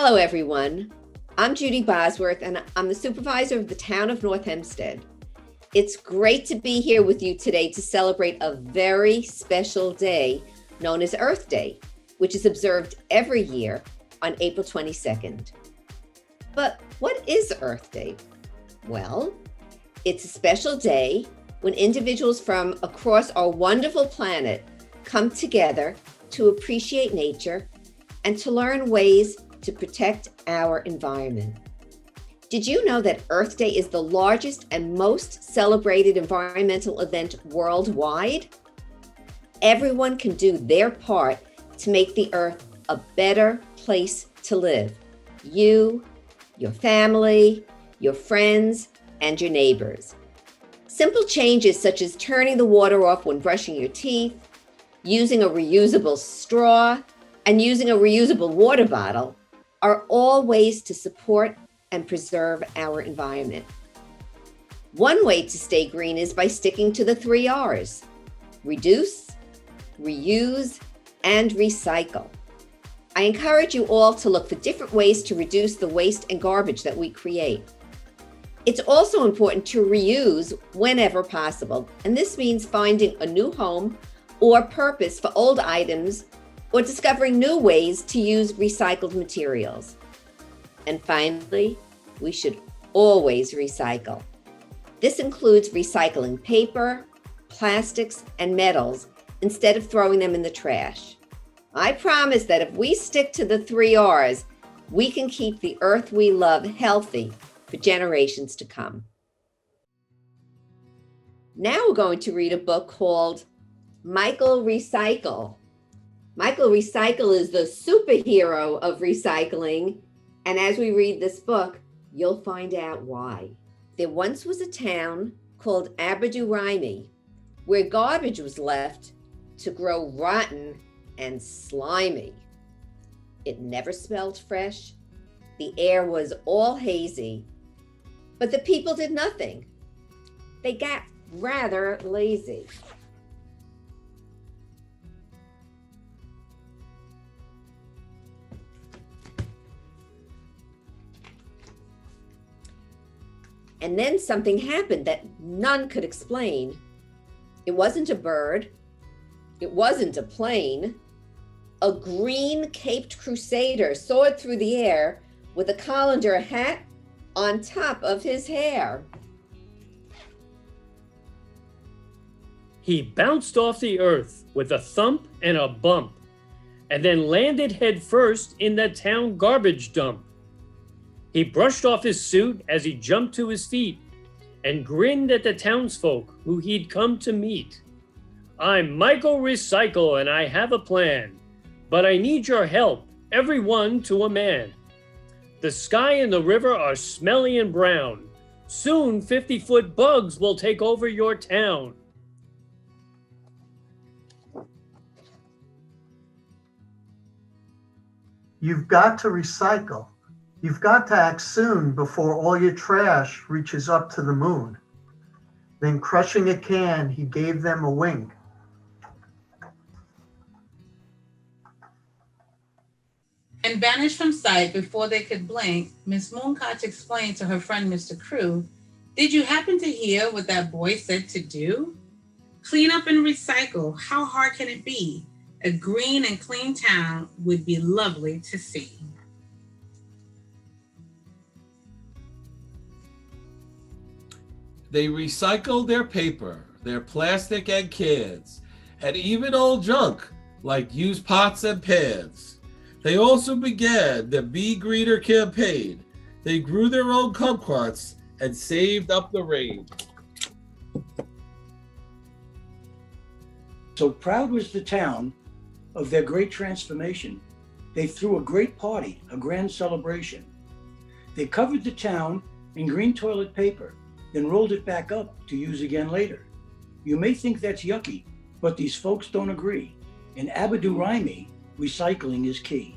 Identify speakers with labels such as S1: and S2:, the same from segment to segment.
S1: Hello, everyone. I'm Judi Bosworth, and I'm the supervisor of the town of North Hempstead. It's great to be here with you today to celebrate a very special day known as Earth Day, which is observed every year on April 22nd. But what is Earth Day? Well, it's a special day when individuals from across our wonderful planet come together to appreciate nature and to learn ways to protect our environment. Did you know that Earth Day is the largest and most celebrated environmental event worldwide? Everyone can do their part to make the Earth a better place to live. You, your family, your friends, and your neighbors. Simple changes such as turning the water off when brushing your teeth, using a reusable straw, and using a reusable water bottle are all ways to support and preserve our environment. One way to stay green is by sticking to the 3 R's: reduce, reuse, and recycle. I encourage you all to look for different ways to reduce the waste and garbage that we create. It's also important to reuse whenever possible, and this means finding a new home or purpose for old items or discovering new ways to use recycled materials. And finally, we should always recycle. This includes recycling paper, plastics, and metals instead of throwing them in the trash. I promise that if we stick to the 3 R's, we can keep the earth we love healthy for generations to come. Now we're going to read a book called Michael Recycle. Michael Recycle is the superhero of recycling, and as we read this book, you'll find out why. There once was a town called Aberdurimy where garbage was left to grow rotten and slimy. It never smelled fresh. The air was all hazy, but the people did nothing. They got rather lazy. And then something happened that none could explain. It wasn't a bird. It wasn't a plane. A green caped crusader soared through the air with a colander hat on top of his hair.
S2: He bounced off the earth with a thump and a bump, and then landed headfirst in the town garbage dump. He brushed off his suit as he jumped to his feet and grinned at the townsfolk who he'd come to meet. I'm Michael Recycle and I have a plan, but I need your help, everyone to a man. The sky and the river are smelly and brown. Soon 50-foot bugs will take over your town.
S3: You've got to recycle. You've got to act soon before all your trash reaches up to the moon. Then crushing a can, he gave them a wink.
S4: And vanished from sight before they could blink, Miss Mooncotch explained to her friend Mr. Crew, "Did you happen to hear what that boy said to do? Clean up and recycle. How hard can it be? A green and clean town would be lovely to see."
S5: They recycled their paper, their plastic and cans, and even old junk like used pots and pans. They also began the Be Greener campaign. They grew their own kumquats and saved up the rain.
S6: So proud was the town of their great transformation. They threw a great party, a grand celebration. They covered the town in green toilet paper, then rolled it back up to use again later. You may think that's yucky, but these folks don't agree. In Aberdurimy, recycling is key.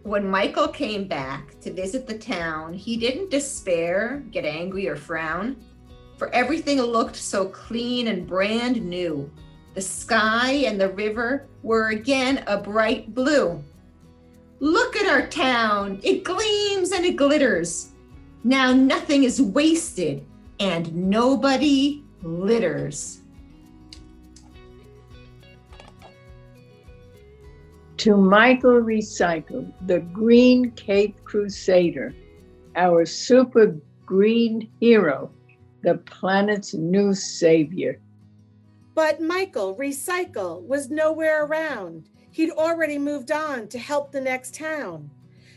S7: When Michael came back to visit the town, he didn't despair, get angry, or frown, for everything looked so clean and brand new. The sky and the river were again a bright blue. Look at our town. It gleams and it glitters. Now nothing is wasted and nobody litters.
S8: To Michael Recycle, the Green Cape Crusader, our super green hero, the planet's new savior.
S9: But Michael Recycle was nowhere around. He'd already moved on to help the next town.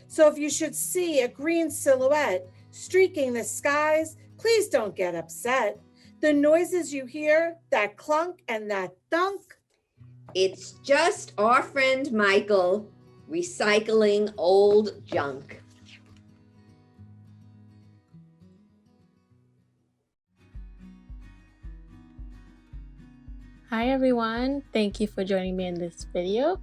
S9: So if you should see a green silhouette streaking the skies, please don't get upset. The noises you hear, that clunk and that thunk,
S1: It's just our friend Michael recycling old junk.
S10: Hi everyone, thank you for joining me in this video.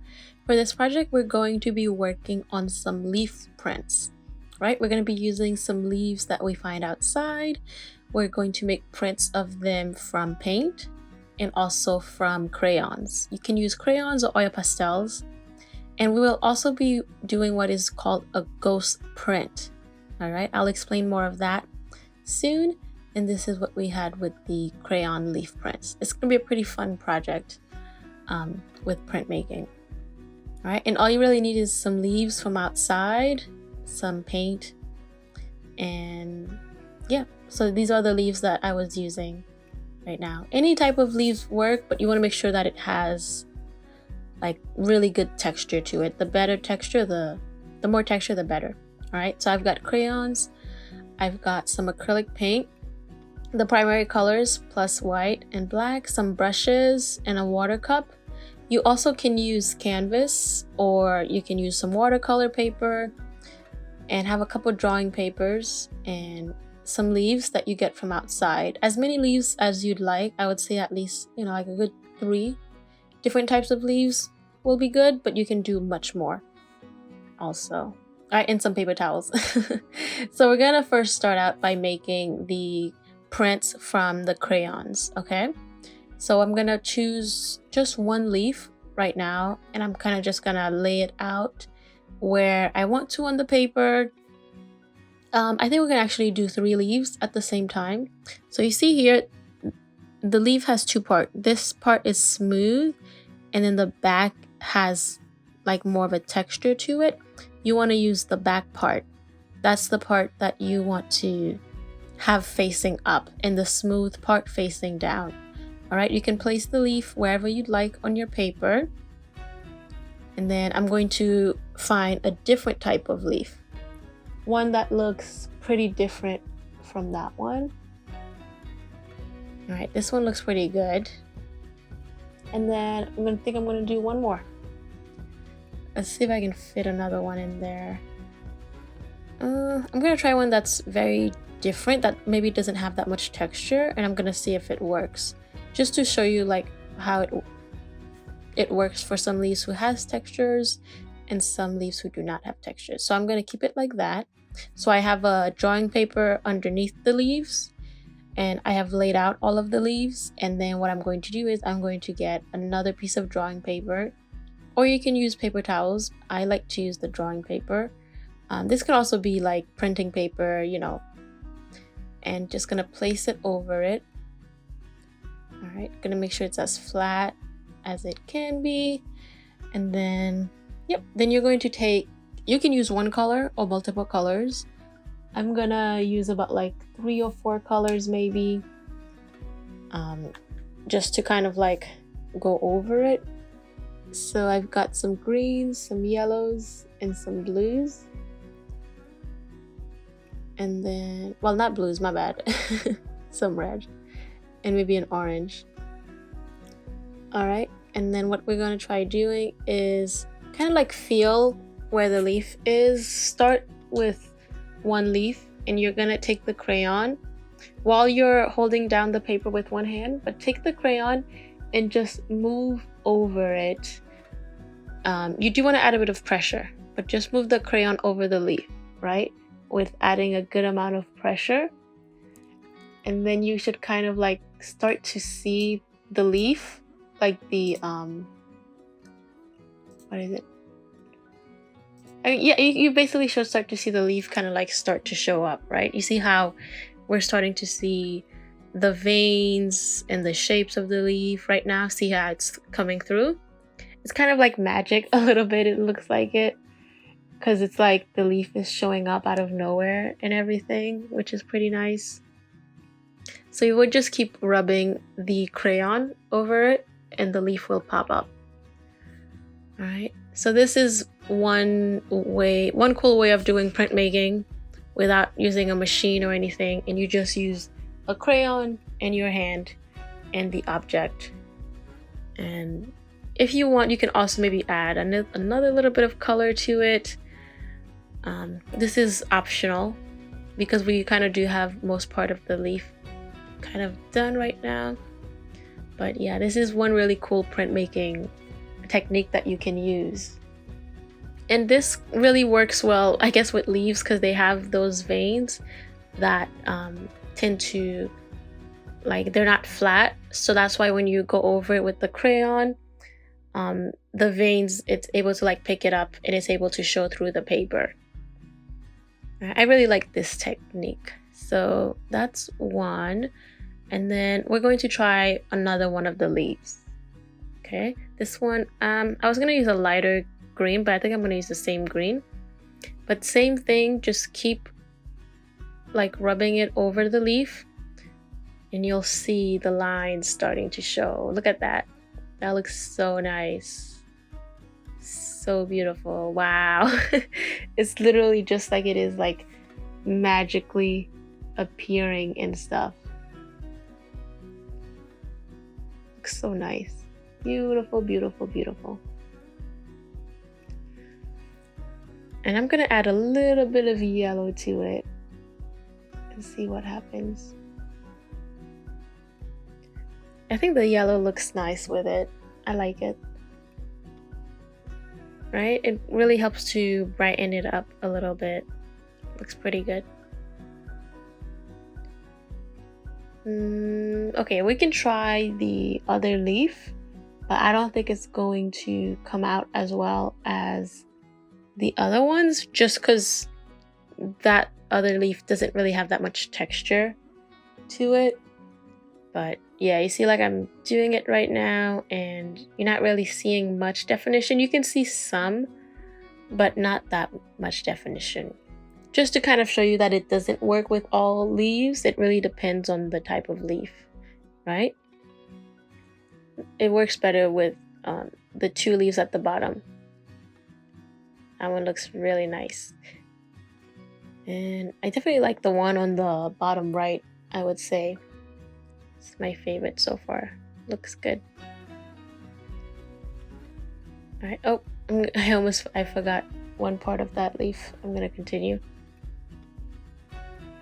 S10: For this project, we're going to be working on some leaf prints, right? We're going to be using some leaves that we find outside. We're going to make prints of them from paint and also from crayons. You can use crayons or oil pastels. And we will also be doing what is called a ghost print. All right, I'll explain more of that soon. And this is what we had with the crayon leaf prints. It's gonna be a pretty fun project with printmaking. All right, and all you really need is some leaves from outside, some paint, and yeah, so these are the leaves that I was using right now. Any type of leaves work, but you wanna make sure that it has like really good texture to it. The better texture, the more texture, the better. All right, so I've got crayons, I've got some acrylic paint, the primary colors plus white and black, some brushes, and a water cup. You also can use canvas, or you can use some watercolor paper, and have a couple drawing papers and some leaves that you get from outside. As many leaves as you'd like. I would say at least, like a good 3 different types of leaves will be good, but you can do much more also. All right, and some paper towels. So we're gonna first start out by making the prints from the crayons. Okay, so I'm gonna choose just one leaf right now, and I'm kind of just gonna lay it out where I want to on the paper. I think we can actually do 3 leaves at the same time. So you see here, the leaf has 2 parts. This part is smooth, and then the back has like more of a texture to it. You want to use the back part. That's the part that you want to have facing up, and the smooth part facing down. All right, you can place the leaf wherever you'd like on your paper, and then I'm going to find a different type of leaf, one that looks pretty different from that one. All right, this one looks pretty good, and then I'm gonna do one more. Let's see if I can fit another one in there. I'm gonna try one that's very different, that maybe doesn't have that much texture, and I'm gonna see if it works, just to show you like how it works for some leaves who has textures and some leaves who do not have textures. So I'm gonna keep it like that. So I have a drawing paper underneath the leaves, and I have laid out all of the leaves, and then what I'm going to do is I'm going to get another piece of drawing paper, or you can use paper towels. I like to use the drawing paper. This could also be like printing paper, and just gonna place it over it. All right, gonna make sure it's as flat as it can be, and then then you're going to take, you can use one color or multiple colors. I'm gonna use about like 3 or 4 colors maybe, just to kind of like go over it. So I've got some greens, some yellows, and some blues. And then, well, not blues, my bad. Some red, and maybe an orange. All right, and then what we're gonna try doing is kind of like feel where the leaf is. Start with one leaf, and you're gonna take the crayon while you're holding down the paper with one hand, but take the crayon and just move over it. You do want to add a bit of pressure, but just move the crayon over the leaf, right? With adding a good amount of pressure. And then you should kind of like start to see the leaf, like the, what is it? Yeah, you basically should start to see the leaf kind of like start to show up, right? You see how we're starting to see the veins and the shapes of the leaf right now. See how it's coming through? It's kind of like magic a little bit. It looks like it because it's like the leaf is showing up out of nowhere and everything, which is pretty nice. So you would just keep rubbing the crayon over it and the leaf will pop up. All right. So this is one cool way of doing printmaking without using a machine or anything, and you just use a crayon and your hand and the object. And if you want, you can also maybe add another little bit of color to it. This is optional because we kind of do have most part of the leaf kind of done right now. But yeah, this is one really cool printmaking technique that you can use. And this really works well, I guess, with leaves because they have those veins that tend to, like, they're not flat. So that's why when you go over it with the crayon, the veins, it's able to like pick it up and it's able to show through the paper. I really like this technique. So that's one. And then we're going to try another one of the leaves. Okay, this one, I was gonna use a lighter green, but I think I'm gonna use the same green. But same thing, just keep like rubbing it over the leaf and you'll see the lines starting to show. Look at that. That looks so nice. So beautiful. Wow. It's literally just like it is like magically appearing and stuff. Looks so nice. Beautiful, beautiful, beautiful. And I'm gonna add a little bit of yellow to it and see what happens. I think the yellow looks nice with it. I like it. Right? It really helps to brighten it up a little bit. Looks pretty good. Okay, we can try the other leaf, but I don't think it's going to come out as well as the other ones just because that other leaf doesn't really have that much texture to it. But yeah, you see, like, I'm doing it right now and you're not really seeing much definition. You can see some, but not that much definition. Just to kind of show you that it doesn't work with all leaves. It really depends on the type of leaf, right? It works better with the two leaves at the bottom. That one looks really nice. And I definitely like the one on the bottom right, I would say. It's my favorite so far. Looks good. All right. Oh, I forgot one part of that leaf. I'm gonna continue.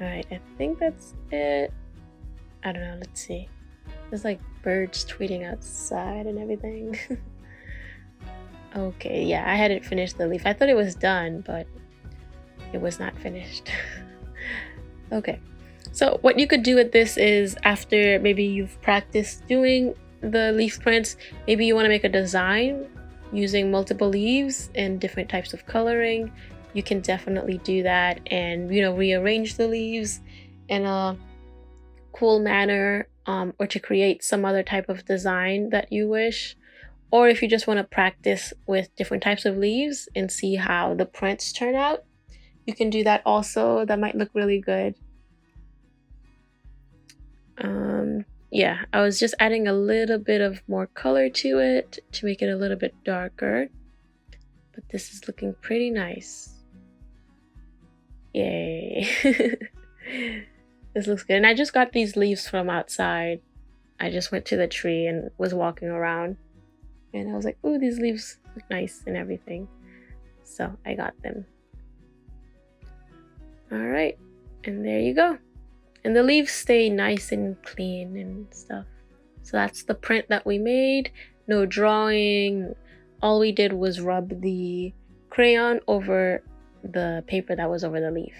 S10: All right, I think that's it. I don't know, let's see. There's like birds tweeting outside and everything. Okay, yeah, I hadn't finished the leaf. I thought it was done, but it was not finished. Okay, so what you could do with this is after maybe you've practiced doing the leaf prints, maybe you want to make a design using multiple leaves and different types of coloring. You can definitely do that and, you know, rearrange the leaves in a cool manner, or to create some other type of design that you wish. Or if you just want to practice with different types of leaves and see how the prints turn out, you can do that also. That might look really good. Yeah, I was just adding a little bit of more color to it to make it a little bit darker. But this is looking pretty nice. Yay. This looks good. And I just got these leaves from outside. I just went to the tree and was walking around. And I was like, ooh, these leaves look nice and everything. So I got them. All right. And there you go. And the leaves stay nice and clean and stuff. So that's the print that we made. No drawing. All we did was rub the crayon over the paper that was over the leaf.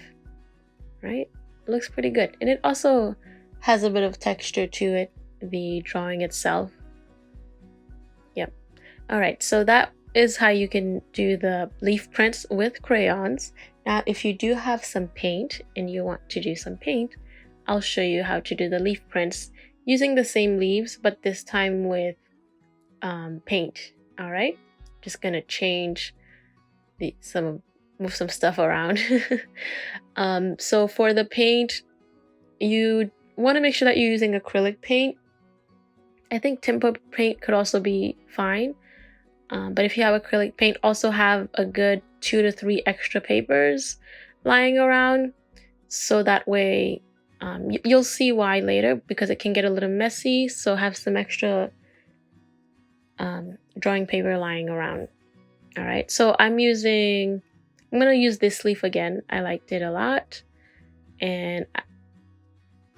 S10: Right? It looks pretty good. And it also has a bit of texture to it, the drawing itself. Yep. All right. So that is how you can do the leaf prints with crayons. Now, if you do have some paint and you want to do some paint, I'll show you how to do the leaf prints using the same leaves, but this time with paint. All right, just gonna change move some stuff around. So for the paint, you want to make sure that you're using acrylic paint. I think timber paint could also be fine, but if you have acrylic paint, also have a good 2 to 3 extra papers lying around, so that way you'll see why later, because it can get a little messy. So have some extra drawing paper lying around. All right, so I'm gonna use this leaf again. I liked it a lot, and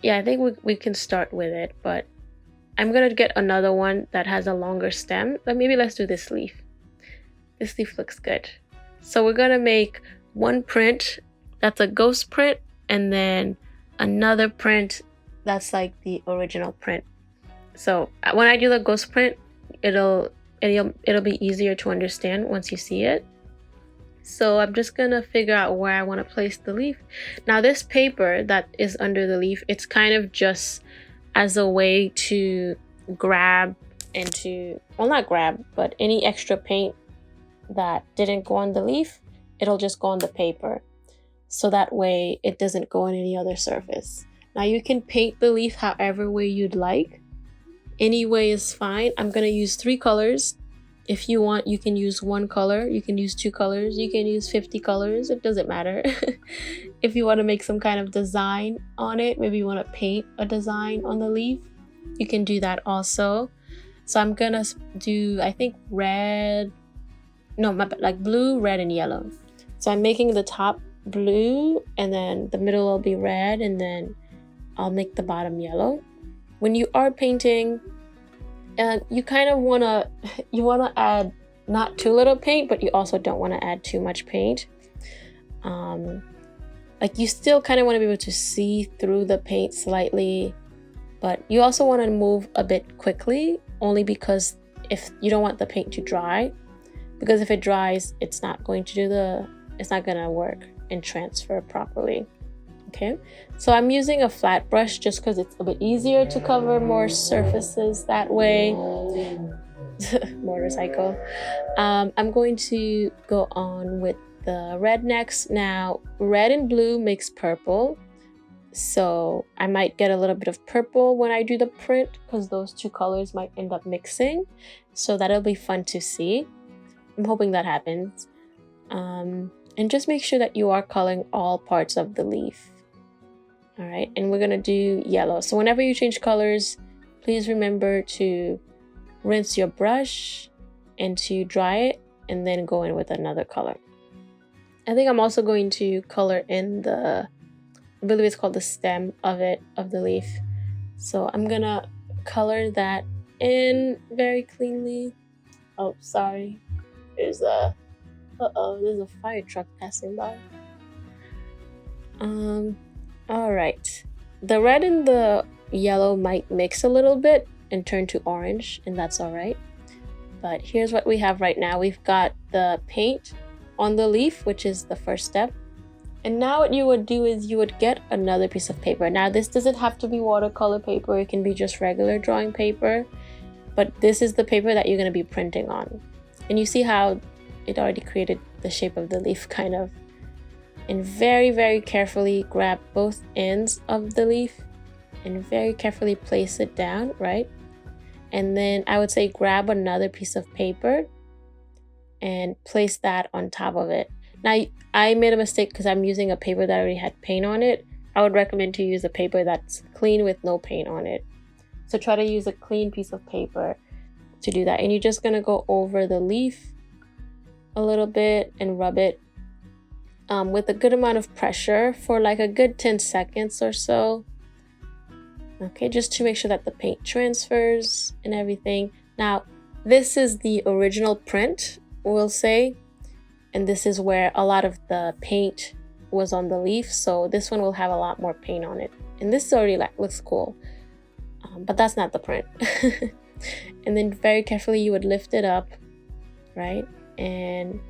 S10: yeah, I think we can start with it, but I'm gonna get another one that has a longer stem, but maybe let's do this leaf. This leaf looks good. So we're gonna make one print that's a ghost print, and then another print that's like the original print. So when I do the ghost print, it'll be easier to understand once you see it. So I'm just gonna figure out where I want to place the leaf. Now this paper that is under the leaf, it's kind of just as a way to grab and to, well, not grab, but any extra paint that didn't go on the leaf, it'll just go on the paper. So that way it doesn't go on any other surface. Now you can paint the leaf however way you'd like. Any way is fine. I'm gonna use 3 colors. If you want, you can use 1 color, you can use 2 colors, you can use 50 colors, it doesn't matter. If you want to make some kind of design on it, maybe you want to paint a design on the leaf, you can do that also. So I'm gonna do, I think red, no, like blue, red, and yellow. So I'm making the top blue, and then the middle will be red, and then I'll make the bottom yellow. When you are painting, you kind of want to add not too little paint, but you also don't want to add too much paint. Like you still kind of want to be able to see through the paint slightly, but you also want to move a bit quickly, only because if you don't want the paint to dry, because if it dries, it's not going to work and transfer properly. Okay, so I'm using a flat brush just because it's a bit easier to cover more surfaces that way. Motorcycle. I'm going to go on with the red next. Now, red and blue makes purple, so I might get a little bit of purple when I do the print, because those 2 colors might end up mixing, so that'll be fun to see. I'm hoping that happens. And just make sure that you are coloring all parts of the leaf. All right, and we're gonna do yellow. So whenever you change colors, please remember to rinse your brush and to dry it, and then go in with another color. I think I'm also going to color in I believe it's called the stem of the leaf. So I'm gonna color that in very cleanly. Oh, sorry. There's a fire truck passing by. All right, the red and the yellow might mix a little bit and turn to orange, and that's all right. But here's what we have right now. We've got the paint on the leaf, which is the first step. And now what you would do is you would get another piece of paper. Now this doesn't have to be watercolor paper, it can be just regular drawing paper, but this is the paper that you're going to be printing on. And you see how it already created the shape of the leaf, kind of. And very, very carefully grab both ends of the leaf and very carefully place it down, right? And then I would say grab another piece of paper and place that on top of it. Now, I made a mistake because I'm using a paper that already had paint on it. I would recommend to use a paper that's clean with no paint on it. So try to use a clean piece of paper to do that. And you're just gonna go over the leaf a little bit and rub it with a good amount of pressure for like a good 10 seconds or so. Okay, just to make sure that the paint transfers and everything. Now, this is the original print, we'll say, and this is where a lot of the paint was on the leaf, so this one will have a lot more paint on it. And this already looks cool, but that's not the print. And then very carefully you would lift it up, right? And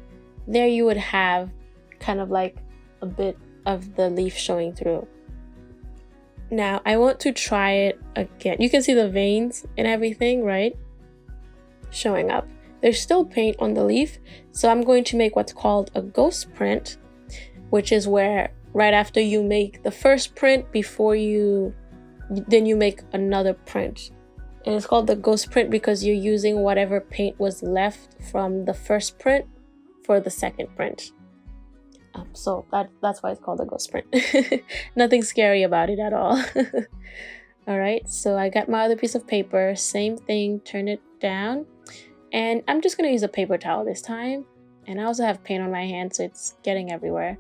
S10: there you would have kind of like a bit of the leaf showing through. Now I want to try it again. You can see the veins and everything, right? Showing up. There's still paint on the leaf, so I'm going to make what's called a ghost print, which is where right after you make the first print before you make another print. And it's called the ghost print because you're using whatever paint was left from the first print for the second print. So that's why it's called a ghost print. Nothing scary about it at all. All right, so I got my other piece of paper, same thing, turn it down. And I'm just gonna use a paper towel this time. And I also have paint on my hand, so it's getting everywhere.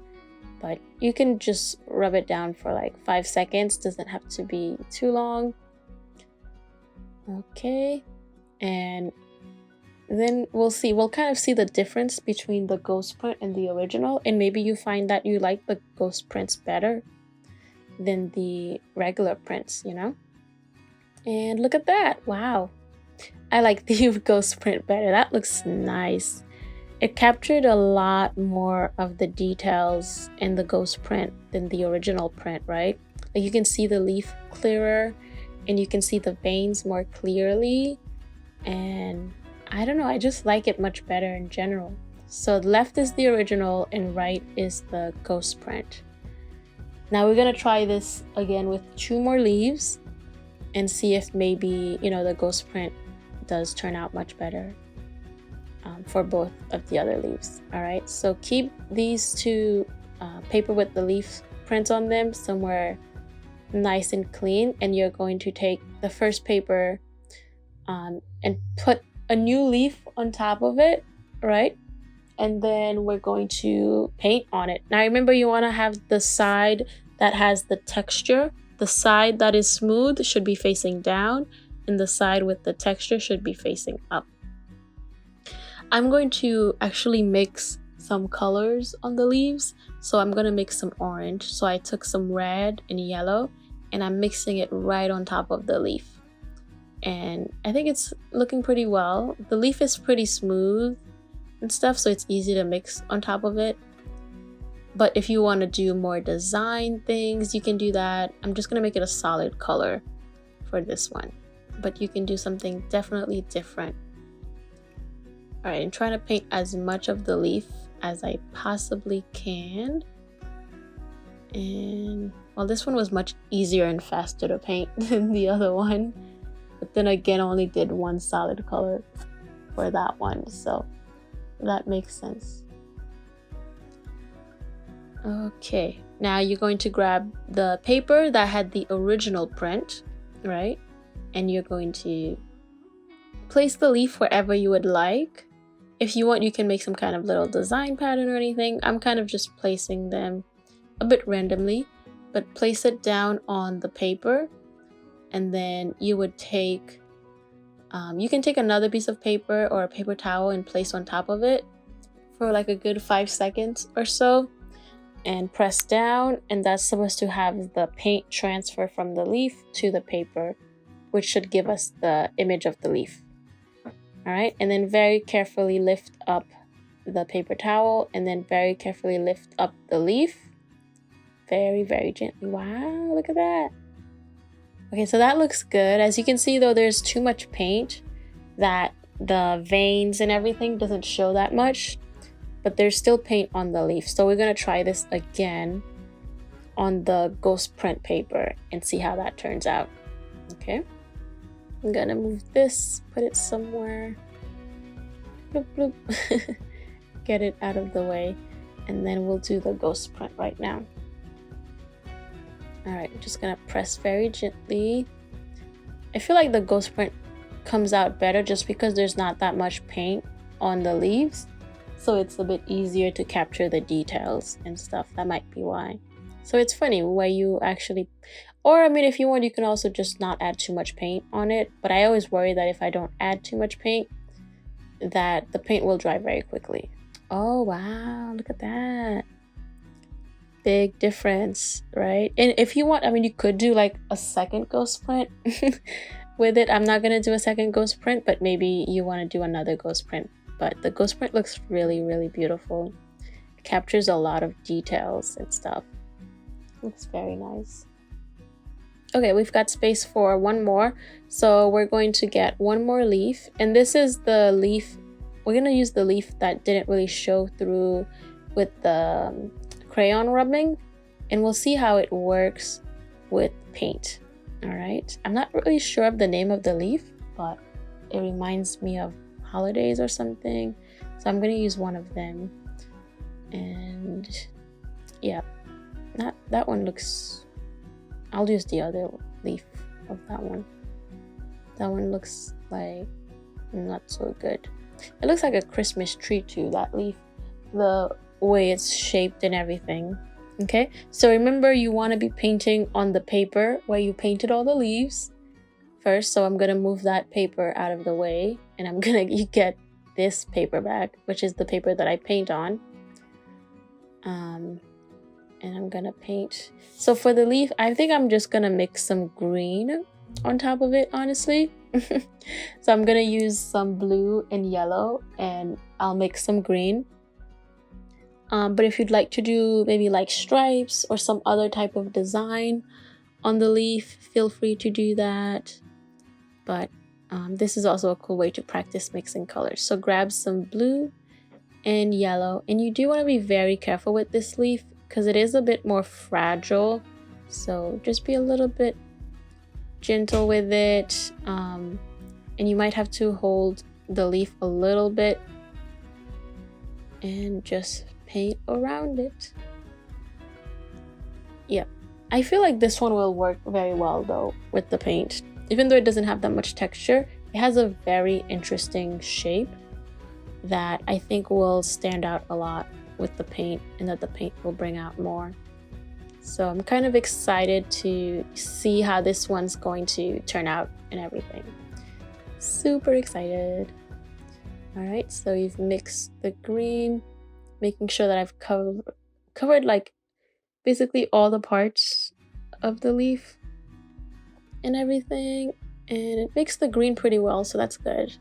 S10: But you can just rub it down for like 5 seconds, doesn't have to be too long. Okay, and then we'll kind of see the difference between the ghost print and the original, and maybe you find that you like the ghost prints better than the regular prints, you know? And look at that, wow. I like the ghost print better, that looks nice. It captured a lot more of the details in the ghost print than the original print, right? Like you can see the leaf clearer, and you can see the veins more clearly, and I don't know, I just like it much better in general. So left is the original and right is the ghost print. Now we're gonna try this again with 2 more leaves and see if maybe, you know, the ghost print does turn out much better for both of the other leaves. All right, so keep these 2 paper with the leaf prints on them somewhere nice and clean, and you're going to take the first paper and put a new leaf on top of it, right? And then we're going to paint on it. Now remember, you want to have the side that has the texture. The side that is smooth should be facing down, and the side with the texture should be facing up. I'm going to actually mix some colors on the leaves. So I'm gonna mix some orange. So I took some red and yellow, and I'm mixing it right on top of the leaf. And I think it's looking pretty well. The leaf is pretty smooth and stuff, so it's easy to mix on top of it. But if you want to do more design things, you can do that. I'm just gonna make it a solid color for this one, but you can do something definitely different. All right, I'm trying to paint as much of the leaf as I possibly can. And well, this one was much easier and faster to paint than the other one. But then again, I only did 1 solid color for that one, so that makes sense. Okay, now you're going to grab the paper that had the original print, right? And you're going to place the leaf wherever you would like. If you want, you can make some kind of little design pattern or anything. I'm kind of just placing them a bit randomly, but place it down on the paper. And then you would take, you can take another piece of paper or a paper towel and place on top of it for like a good 5 seconds or so, and press down, and that's supposed to have the paint transfer from the leaf to the paper, which should give us the image of the leaf. All right, and then very carefully lift up the paper towel, and then very carefully lift up the leaf. Very, very gently. Wow, look at that. Okay, so that looks good. As you can see though, there's too much paint that the veins and everything doesn't show that much, but there's still paint on the leaf. So we're gonna try this again on the ghost print paper and see how that turns out. Okay, I'm gonna move this, put it somewhere. Bloop, bloop. Get it out of the way, and then we'll do the ghost print right now. All right, I'm just gonna press very gently. I feel like the ghost print comes out better just because there's not that much paint on the leaves, so it's a bit easier to capture the details and stuff. That might be why. So it's funny where you actually, or I mean, if you want, you can also just not add too much paint on it, but I always worry that if I don't add too much paint, that the paint will dry very quickly. Oh wow, look at that. Big difference, right? And if you want, I mean, you could do like a second ghost print with it. I'm not gonna do a second ghost print, but maybe you want to do another ghost print but the ghost print looks really, really beautiful. It captures a lot of details and stuff. Looks very nice. Okay, we've got space for one more, so we're going to get one more leaf, and this is the leaf. We're going to use the leaf that didn't really show through with the crayon rubbing, and we'll see how it works with paint. All right, I'm not really sure of the name of the leaf, but it reminds me of holidays or something, so I'm going to use one of them. And yeah, that one looks, I'll use the other leaf of that one. That one looks like not so good. It looks like a Christmas tree too, that leaf, the way it's shaped and everything. Okay, so remember, you want to be painting on the paper where you painted all the leaves first. So I'm gonna move that paper out of the way, and I'm gonna get this paper back, which is the paper that I paint on. And I'm gonna paint. So for the leaf, I think I'm just gonna mix some green on top of it, honestly. So I'm gonna use some blue and yellow, and I'll mix some green. But if you'd like to do maybe like stripes or some other type of design on the leaf, feel free to do that. But this is also a cool way to practice mixing colors. So grab some blue and yellow, and you do want to be very careful with this leaf because it is a bit more fragile, so just be a little bit gentle with it, and you might have to hold the leaf a little bit and just paint around it. Yep, I feel like this one will work very well though with the paint. Even though it doesn't have that much texture, it has a very interesting shape that I think will stand out a lot with the paint, and that the paint will bring out more. So I'm kind of excited to see how this one's going to turn out and everything. Super excited. All right, so you've mixed the green, making sure that I've covered like basically all the parts of the leaf and everything, and it makes the green pretty well, so that's good.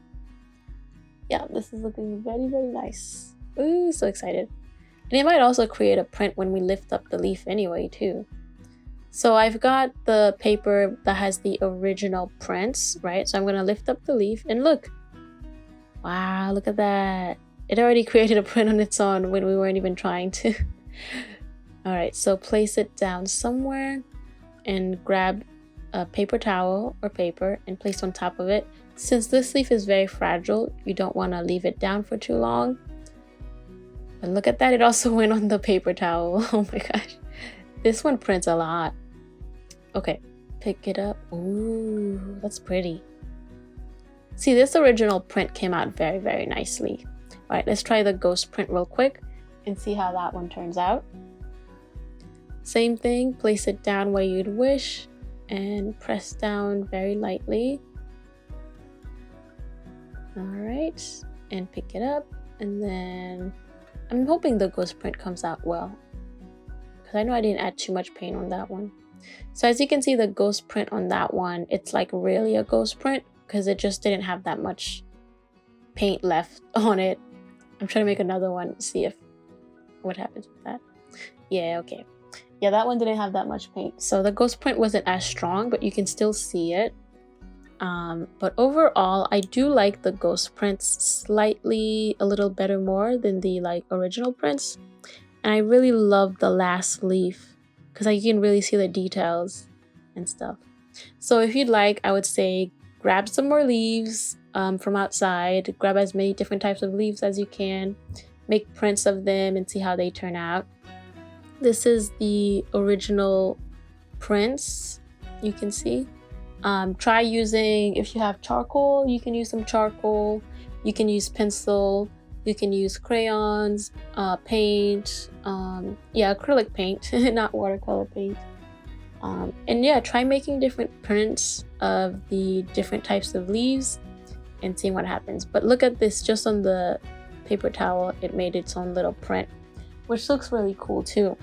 S10: Yeah, this is looking very, very nice. Ooh, so excited. And it might also create a print when we lift up the leaf anyway too. So I've got the paper that has the original prints, right? So I'm gonna lift up the leaf and look. Wow, look at that. It already created a print on its own when we weren't even trying to. All right, so place it down somewhere and grab a paper towel or paper and place on top of it. Since this leaf is very fragile, you don't want to leave it down for too long. But look at that, it also went on the paper towel. Oh my gosh, this one prints a lot. Okay, pick it up. Ooh, that's pretty. See, this original print came out very, very nicely. All right, let's try the ghost print real quick and see how that one turns out. Same thing, place it down where you'd wish and press down very lightly. All right, and pick it up, and then I'm hoping the ghost print comes out well, because I know I didn't add too much paint on that one. So as you can see, the ghost print on that one, it's like really a ghost print because it just didn't have that much paint left on it. I'm trying to make another one, see if what happens with that. Yeah, okay. Yeah, that one didn't have that much paint, so the ghost print wasn't as strong, but you can still see it. But overall, I do like the ghost prints slightly a little better more than the like original prints, and I really love the last leaf because you can really see the details and stuff. So if you'd like, I would say grab some more leaves from outside, grab as many different types of leaves as you can, make prints of them and see how they turn out. This is the original prints, you can see. Try using, if you have charcoal, you can use some charcoal, you can use pencil, you can use crayons, paint, yeah, acrylic paint, not watercolor paint. And yeah, try making different prints of the different types of leaves and seeing what happens. But look at this, just on the paper towel, it made its own little print, which looks really cool too.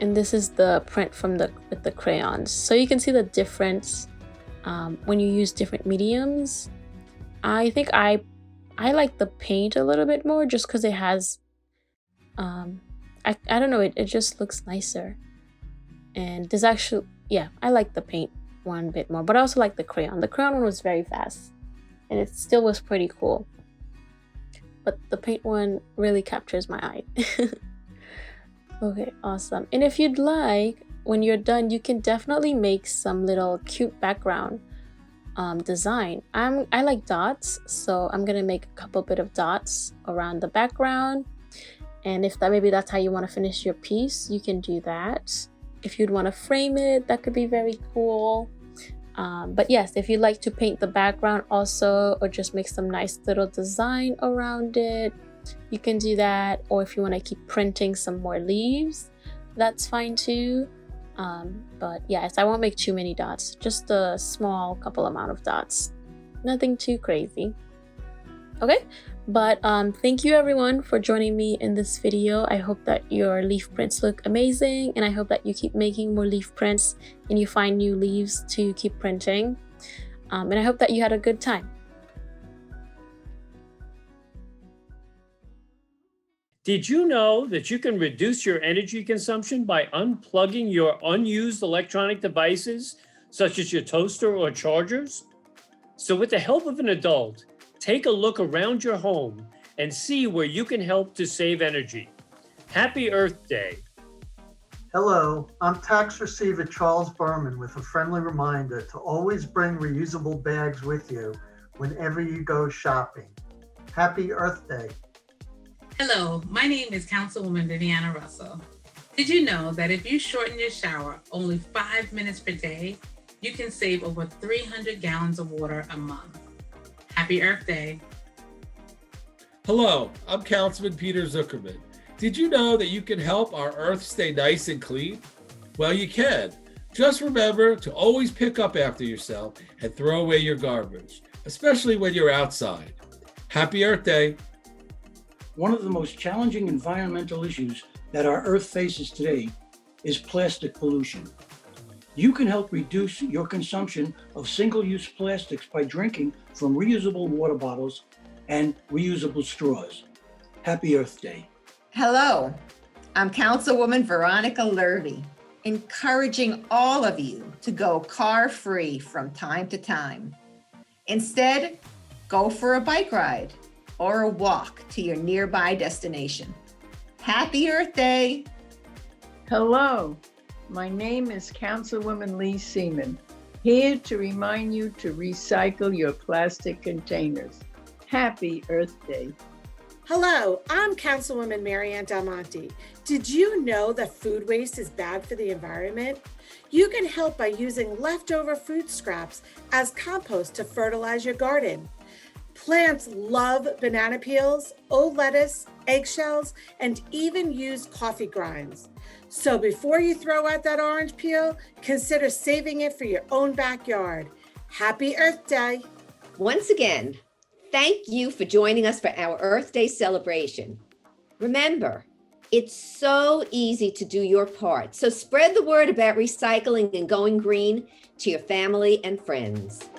S10: And this is the print from with the crayons. So you can see the difference when you use different mediums. I think I I like the paint a little bit more just because it has, I don't know, it just looks nicer. And there's actually, yeah, I like the paint one bit more, but I also like the crayon. The crayon one was very fast and it still was pretty cool. But the paint one really captures my eye. Okay, awesome. And if you'd like, when you're done, you can definitely make some little cute background design. I like dots, so I'm gonna make a couple bit of dots around the background. And if that maybe that's how you want to finish your piece, you can do that. If you'd want to frame it, that could be very cool. But yes, if you'd like to paint the background also, or just make some nice little design around it, you can do that. Or if you want to keep printing some more leaves, that's fine too. But yes, I won't make too many dots, just a small couple amount of dots, nothing too crazy. Okay, but thank you everyone for joining me in this video. I hope that your leaf prints look amazing, and I hope that you keep making more leaf prints and you find new leaves to keep printing. And I hope that you had a good time.
S2: Did you know that you can reduce your energy consumption by unplugging your unused electronic devices, such as your toaster or chargers? So with the help of an adult, take a look around your home and see where you can help to save energy. Happy Earth Day.
S3: Hello, I'm Tax Receiver Charles Berman with a friendly reminder to always bring reusable bags with you whenever you go shopping. Happy Earth Day.
S4: Hello, my name is Councilwoman Viviana Russell. Did you know that if you shorten your shower only 5 minutes per day, you can save over 300 gallons of water a month? Happy Earth Day.
S5: Hello, I'm Councilman Peter Zuckerman. Did you know that you can help our Earth stay nice and clean? Well, you can. Just remember to always pick up after yourself and throw away your garbage, especially when you're outside. Happy Earth Day.
S6: One of the most challenging environmental issues that our Earth faces today is plastic pollution. You can help reduce your consumption of single-use plastics by drinking from reusable water bottles and reusable straws. Happy Earth Day.
S7: Hello, I'm Councilwoman Veronica Lurvy, encouraging all of you to go car-free from time to time. Instead, go for a bike ride or a walk to your nearby destination. Happy Earth Day!
S8: Hello, my name is Councilwoman Lee Seaman, here to remind you to recycle your plastic containers. Happy Earth Day.
S9: Hello, I'm Councilwoman Marianne Del Monte. Did you know that food waste is bad for the environment? You can help by using leftover food scraps as compost to fertilize your garden. Plants love banana peels, old lettuce, eggshells, and even used coffee grinds. So before you throw out that orange peel, consider saving it for your own backyard. Happy Earth Day.
S1: Once again, thank you for joining us for our Earth Day celebration. Remember, it's so easy to do your part. So spread the word about recycling and going green to your family and friends.